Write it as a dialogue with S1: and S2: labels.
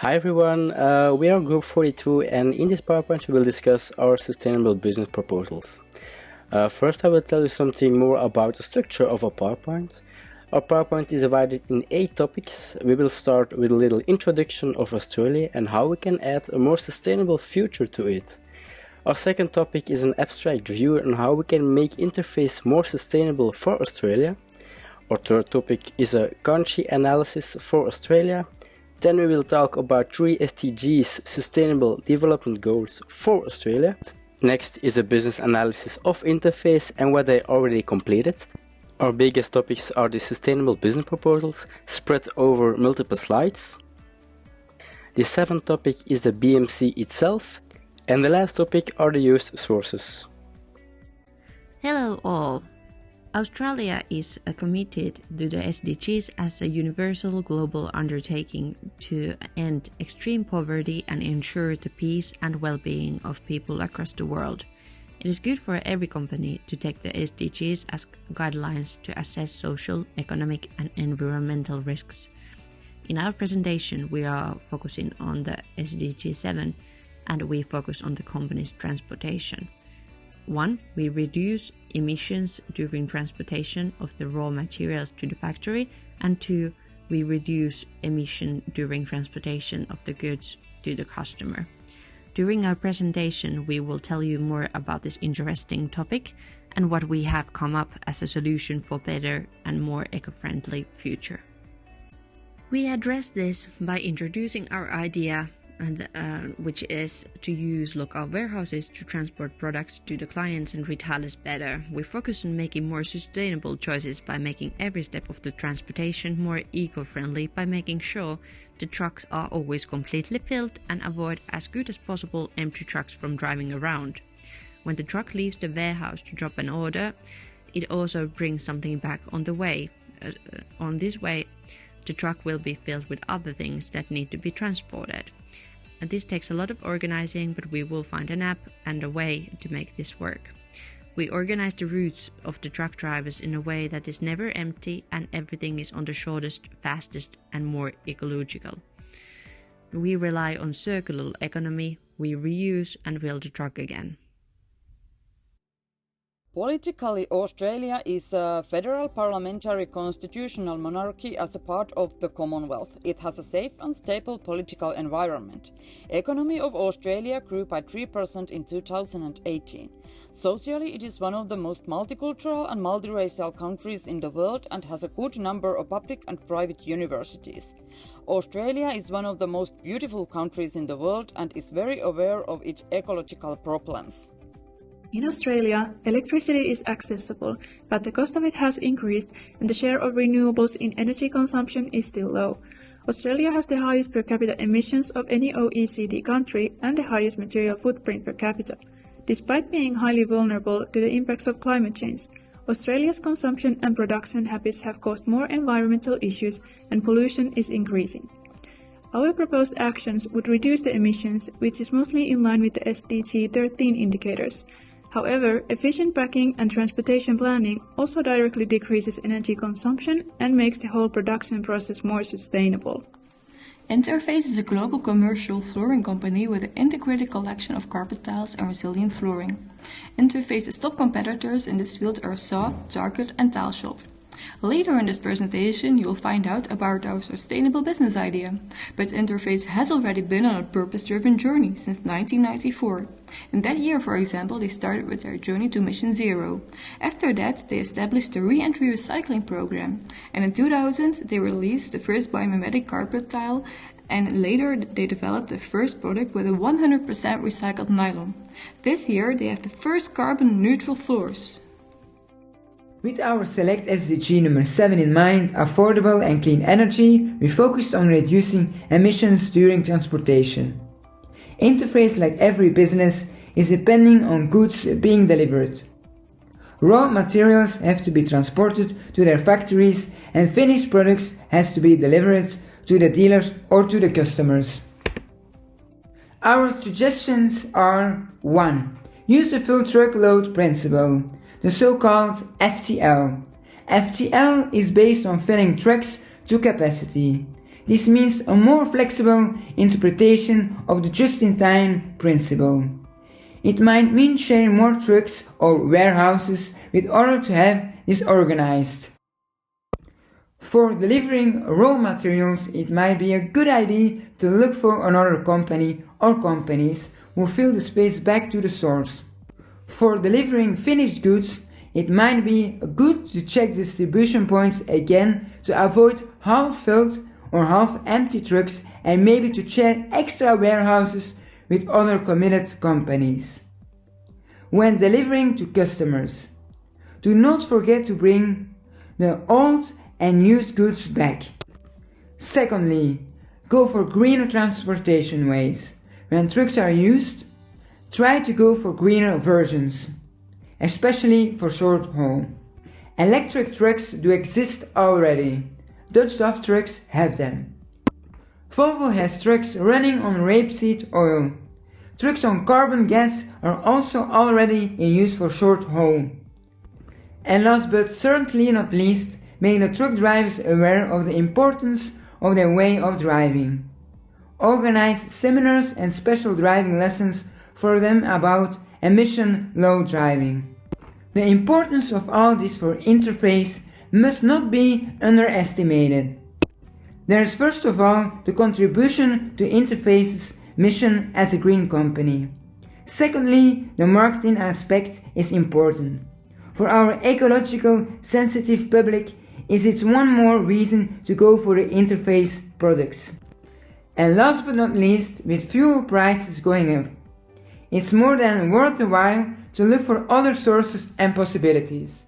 S1: Hi everyone, we are Group 42 and in this PowerPoint we will discuss our sustainable business proposals. First I will tell you something more about the structure of our PowerPoint. Our PowerPoint is divided in 8 topics. We will start with a little introduction of Australia and how we can add a more sustainable future to it. Our second topic is an abstract view on how we can make interface more sustainable for Australia. Our third topic is a country analysis for Australia. Then we will talk about 3 SDGs Sustainable Development Goals for Australia. Next is a business analysis of interface and what they already completed. Our biggest topics are the sustainable business proposals spread over multiple slides. The 7th topic is the BMC itself. And the last topic are the used sources.
S2: Hello all. Australia is committed to the SDGs as a universal global undertaking to end extreme poverty and ensure the peace and well-being of people across the world. It is good for every company to take the SDGs as guidelines to assess social, economic and environmental risks. In our presentation, we are focusing on the SDG 7 and we focus on the company's transportation. 1. We reduce emissions during transportation of the raw materials to the factory, and 2. We reduce emission during transportation of the goods to the customer. During our presentation, we will tell you more about this interesting topic and what we have come up as a solution for better and more eco-friendly future. We address this by introducing our idea which is to use local warehouses to transport products to the clients and retailers better. We focus on making more sustainable choices by making every step of the transportation more eco-friendly by making sure the trucks are always completely filled and avoid as good as possible empty trucks from driving around. When the truck leaves the warehouse to drop an order, it also brings something back on the way. On this way, the truck will be filled with other things that need to be transported. And this takes a lot of organizing, but we will find an app and a way to make this work. We organize the routes of the truck drivers in a way that is never empty and everything is on the shortest, fastest and more ecological. We rely on circular economy, we reuse and fill the truck again.
S3: Politically, Australia is a federal parliamentary constitutional monarchy as a part of the Commonwealth. It has a safe and stable political environment. Economy of Australia grew by 3% in 2018. Socially, it is one of the most multicultural and multiracial countries in the world and has a good number of public and private universities. Australia is one of the most beautiful countries in the world and is very aware of its ecological problems.
S4: In Australia, electricity is accessible, but the cost of it has increased and the share of renewables in energy consumption is still low. Australia has the highest per capita emissions of any OECD country and the highest material footprint per capita. Despite being highly vulnerable to the impacts of climate change, Australia's consumption and production habits have caused more environmental issues and pollution is increasing. Our proposed actions would reduce the emissions, which is mostly in line with the SDG 13 indicators. However, efficient packing and transportation planning also directly decreases energy consumption and makes the whole production process more sustainable.
S5: Interface is a global commercial flooring company with an integrated collection of carpet tiles and resilient flooring. Interface's top competitors in this field are Saw, Target and Tileshop. Later in this presentation, you'll find out about our sustainable business idea. But Interface has already been on a purpose-driven journey since 1994. In that year, for example, they started with their journey to Mission Zero. After that, they established the re-entry recycling program. And in 2000, they released the first biomimetic carpet tile. And later, they developed the first product with a 100% recycled nylon. This year, they have the first carbon-neutral floors.
S6: With our select SDG number 7 in mind, affordable and clean energy, we focused on reducing emissions during transportation. Interface, like every business, is depending on goods being delivered. Raw materials have to be transported to their factories and finished products has to be delivered to the dealers or to the customers. Our suggestions are 1. Use the full truckload principle, the so-called FTL. FTL is based on filling trucks to capacity. This means a more flexible interpretation of the just-in-time principle. It might mean sharing more trucks or warehouses with order to have this organized. For delivering raw materials, it might be a good idea to look for another company or companies who fill the space back to the source. For delivering finished goods, it might be good to check distribution points again to avoid half-filled or half-empty trucks and maybe to share extra warehouses with other committed companies. When delivering to customers, do not forget to bring the old and used goods back. Secondly, go for greener transportation ways. When trucks are used, try to go for greener versions, especially for short haul. Electric trucks do exist already. Dutch DAF trucks have them. Volvo has trucks running on rapeseed oil. Trucks on carbon gas are also already in use for short haul. And last but certainly not least, make the truck drivers aware of the importance of their way of driving. Organize seminars and special driving lessons for them about emission-low driving. The importance of all this for Interface must not be underestimated. There is first of all the contribution to Interface's mission as a green company. Secondly, the marketing aspect is important. For our ecological sensitive public, is it one more reason to go for the Interface products. And last but not least, with fuel prices going up, it's more than worth the while to look for other sources and possibilities.